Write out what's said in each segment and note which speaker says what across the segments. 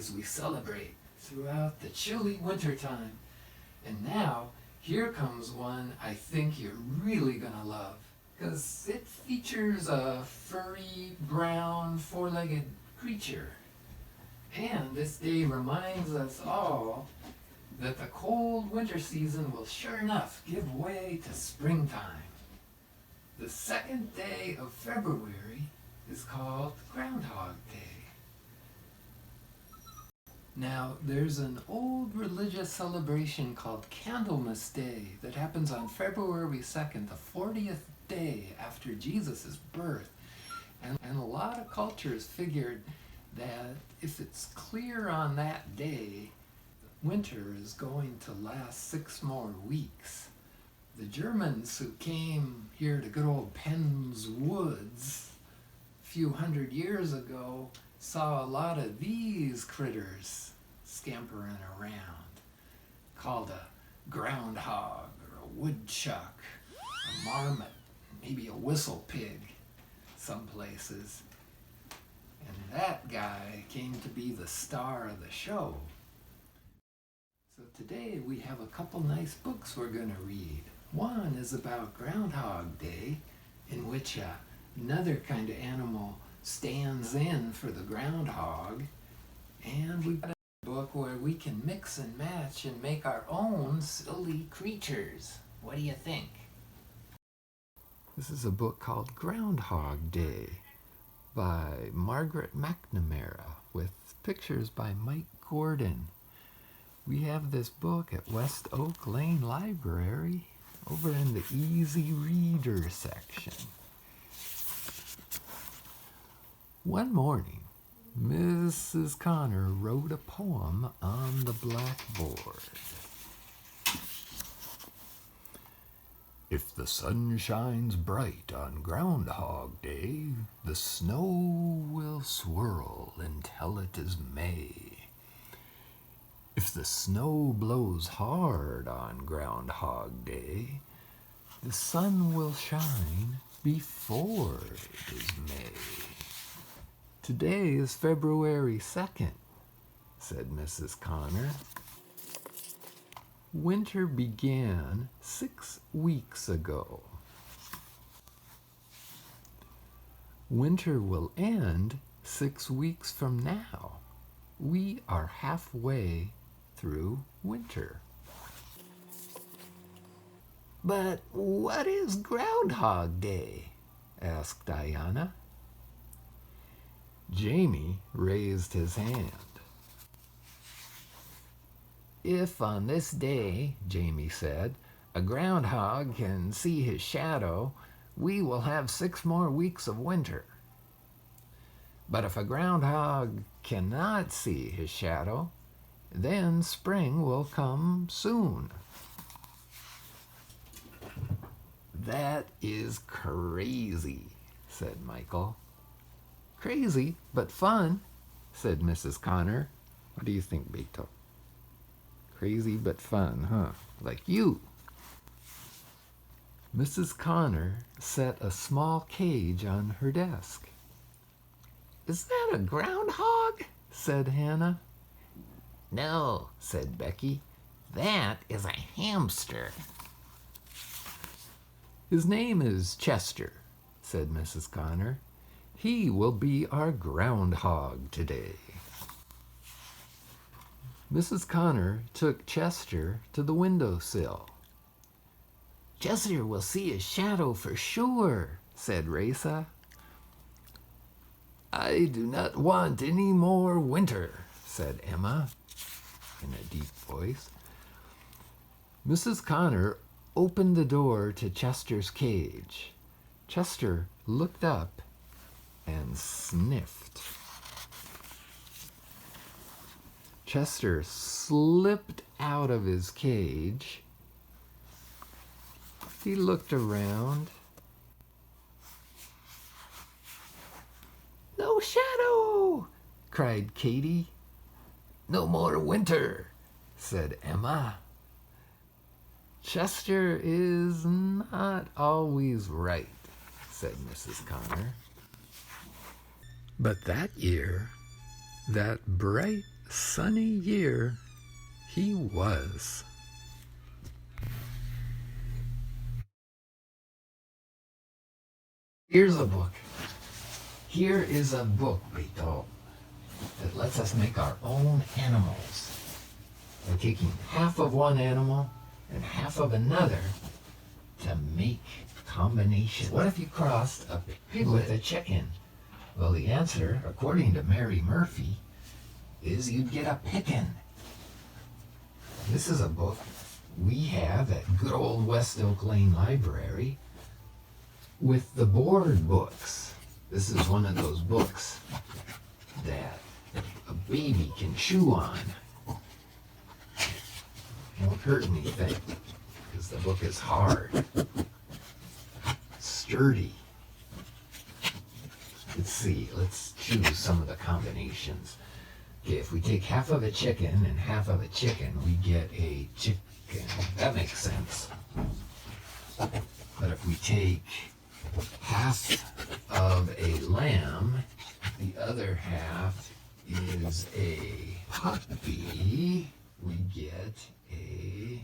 Speaker 1: holidays we celebrate throughout the chilly wintertime. And now, here comes one I think you're really gonna love, 'cause it features a furry, brown, four-legged creature. And this day reminds us all that the cold winter season will sure enough give way to springtime. The second day of February is called Groundhog Day. Now, there's an old religious celebration called Candlemas Day that happens on February 2nd, the 40th day after Jesus' birth. And a lot of cultures figured that if it's clear on that day, winter is going to last 6 more weeks. The Germans who came here to good old Penn's Woods a few hundred years ago saw a lot of these critters scampering around, called a groundhog or a woodchuck, a marmot, maybe a whistle pig, some places. And that guy came to be the star of the show. So today we have a couple nice books we're going to read. One is about Groundhog Day, in which another kind of animal stands in for the groundhog. And we've got a book where we can mix and match and make our own silly creatures. What do you think? This is a book called Groundhog Day by Margaret McNamara with pictures by Mike Gordon. We have this book at West Oak Lane Library over in the Easy Reader section. One morning, Mrs. Connor wrote a poem on the blackboard. If the sun shines bright on Groundhog Day, the snow will swirl until it is May. If the snow blows hard on Groundhog Day, the sun will shine before it is May. Today is February 2nd, said Mrs. Connor. Winter began 6 weeks ago. Winter will end 6 weeks from now. We are halfway through winter. But what is Groundhog Day? Asked Diana. Jamie raised his hand. If on this day, Jamie said, a groundhog can see his shadow, we will have 6 more weeks of winter. But if a groundhog cannot see his shadow, then spring will come soon. That is crazy, said Michael. Crazy, but fun, said Mrs. Connor. What do you think, Beto? Crazy but fun, huh? Like you. Mrs. Connor set a small cage on her desk. Is that a groundhog? Said Hannah. No, said Becky. That is a hamster. His name is Chester, said Mrs. Connor. He will be our groundhog today. Mrs. Connor took Chester to the windowsill. Chester will see his shadow for sure, said Raisa. I do not want any more winter, said Emma in a deep voice. Mrs. Connor opened the door to Chester's cage. Chester looked up and sniffed. Chester slipped out of his cage. He looked around. No shadow, cried Katie. No more winter, said Emma. Chester is not always right, said Mrs. Connor. But that year, that bright sunny year he was. Here's a book. Here is a book, Beto, that lets us make our own animals by taking half of one animal and half of another to make combinations. What if you crossed a pig with a chicken? Well, the answer, according to Mary Murphy, is you'd get a pickin'. This is a book we have at good old West Oak Lane Library with the board books. This is one of those books that a baby can chew on. Won't hurt anything because the book is hard, sturdy. Let's see, let's choose some of the combinations. Okay, if we take half of a chicken and half of a chicken, we get a chicken. That makes sense. But if we take half of a lamb, the other half is a puppy, we get a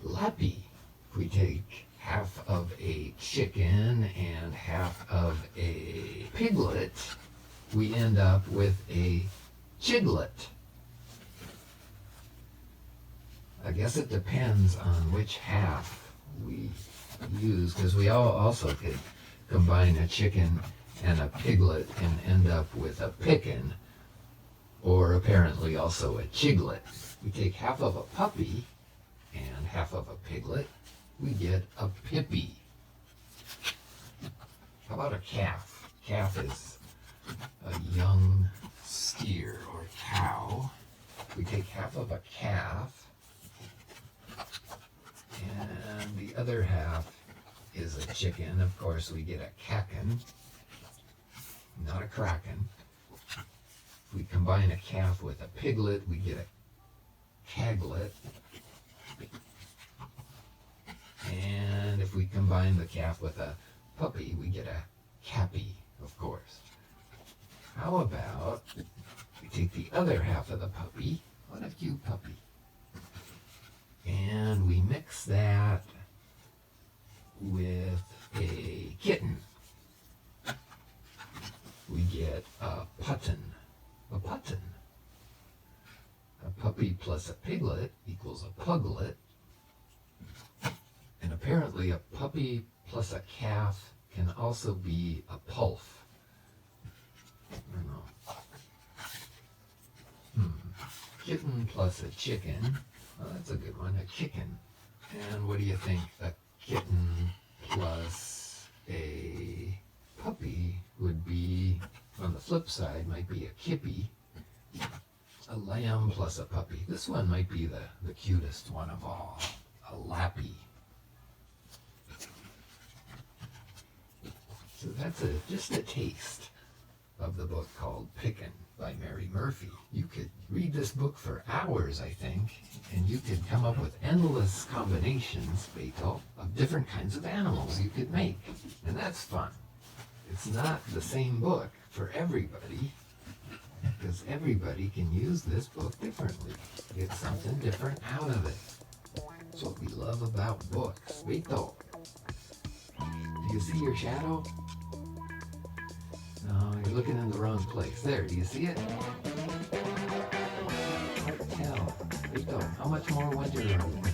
Speaker 1: lappy. If we take half of a chicken and half of a piglet, we end up with a chiglet. I guess it depends on which half we use, because we also could combine a chicken and a piglet and end up with a pickin', or apparently also a chiglet. We take half of a puppy and half of a piglet, we get a pippy. How about a calf? Calf is a young steer or cow. We take half of a calf and the other half is a chicken. Of course, we get a cacken, not a kraken. If we combine a calf with a piglet, we get a caglet. And if we combine the calf with a puppy, we get a cappy, of course. How about we take the other half of the puppy, what a cute puppy, and we mix that with a kitten. We get a putton. A putton. A puppy plus a piglet equals a puglet. And apparently a puppy plus a calf can also be a pulf. I don't know. Kitten plus a chicken. Well, that's a good one, a chicken. And what do you think? A kitten plus a puppy would be, on the flip side, might be a kippy. A lamb plus a puppy. This one might be the cutest one of all. A lappy. So that's just a taste of the book called Pickin' by Mary Murphy. You could read this book for hours, I think, and you could come up with endless combinations, Beto, of different kinds of animals you could make. And that's fun. It's not the same book for everybody, because everybody can use this book differently. Get something different out of it. That's what we love about books. Beto, do you see your shadow? No, you're looking in the wrong place. There, do you see it? Hard to tell. Beto, how much more winter are we?